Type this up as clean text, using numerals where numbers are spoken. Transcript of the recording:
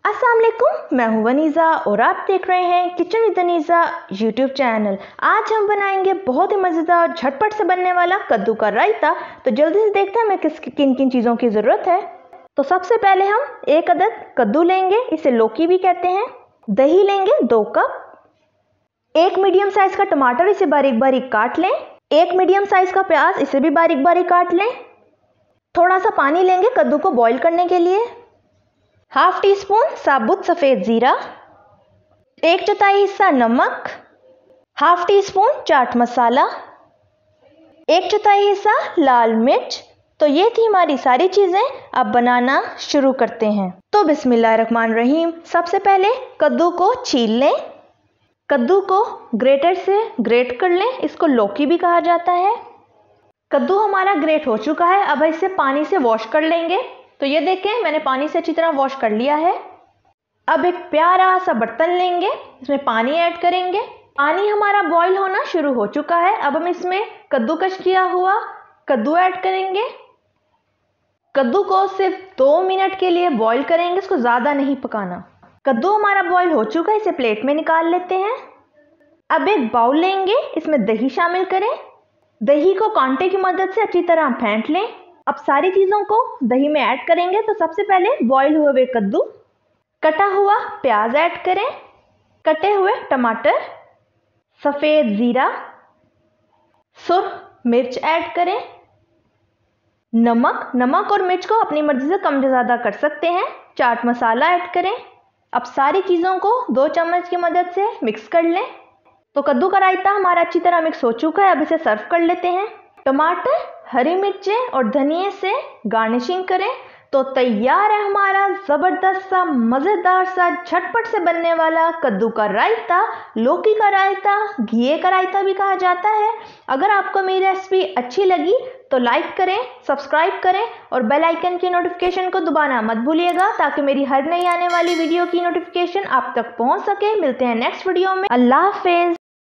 अस्सलाम वालेकुम, मैं हूं वनीज़ा और आप देख रहे हैं kitchen with Vaneeza YouTube channel. आज हम बनाएंगे बहुत ही मज़ेदार और झटपट से बनने वाला कद्दू का रायता। तो जल्दी से देखते हैं हमें किन किन चीज़ों की ज़रूरत है। तो सबसे पहले हम एक अदद कद्दू लेंगे, इसे लौकी भी कहते हैं। दही लेंगे 2 कप। एक मीडियम साइज़ का टमाटर, इसे बारीक बारीक काट लें। एक मीडियम साइज़ का प्याज, इसे भी बारीक बारीक काट लें। थोड़ा सा पानी लेंगे कद्दू को बॉईल करने के लिए। हाफ टी स्पून साबुत सफ़ेद ज़ीरा, 1/4 हिस्सा नमक, half tea spoon chaat masala, 1/4 हिस्सा लाल मिर्च। तो ये थी हमारी सारी चीज़ें। अब बनाना शुरू करते हैं। तो बिस्मिल्लाहिर्रहमानिर्रहीम। सबसे पहले कद्दू को छील लें। कद्दू को ग्रेटर से ग्रेट कर लें, इसको लौकी भी कहा जाता है। कद्दू हमारा ग्रेट हो चुका है। अब इसे पानी से वॉश कर लेंगे। तो ये देखें, मैंने पानी से अच्छी तरह वॉश कर लिया है। अब एक प्यारा सा बर्तन लेंगे, इसमें पानी ऐड करेंगे। पानी हमारा बॉईल होना शुरू हो चुका है। अब हम इसमें कद्दूकश किया हुआ कद्दू ऐड करेंगे। कद्दू को सिर्फ 2 मिनट के लिए बॉईल करेंगे, इसको ज़्यादा नहीं पकाना। कद्दू हमारा बॉईल हो चुका है, इसे प्लेट में निकाल लेते हैं। अब एक बाउल लेंगे, इसमें दही शामिल करें। दही को कांटे की मदद से अच्छी तरह फेंट लें। अब सारी चीज़ों को दही में ऐड करेंगे। तो सबसे पहले बॉईल हुए हुए कद्दू, कटा हुआ प्याज ऐड करें, कटे हुए टमाटर, सफ़ेद ज़ीरा, सुर्ख मिर्च ऐड करें, नमक और मिर्च को अपनी मर्ज़ी से कम ज़्यादा कर सकते हैं। चाट मसाला ऐड करें। अब सारी चीज़ों को 2 चम्मच की मदद से मिक्स कर लें। तो कद्दू का रायता हमारा अच्छी तरह मिक्स हो चुका है। अब इसे सर्व कर लेते हैं। टमाटर, हरी मिर्चें और धनिए से गार्निशिंग करें। तो तैयार है हमारा ज़बरदस्त सा, मज़ेदार सा, झटपट से बनने वाला कद्दू का रायता। लौकी का रायता, घिए का रायता भी कहा जाता है। अगर आपको मेरी रेसिपी अच्छी लगी तो लाइक करें, सब्सक्राइब करें और बेल आइकन की नोटिफिकेशन को दबाना मत भूलिएगा, ताकि मेरी हर नई आने वाली वीडियो की नोटिफिकेशन आप तक पहुंच सके। मिलते हैं नेक्स्ट वीडियो में। अल्लाह हाफिज़।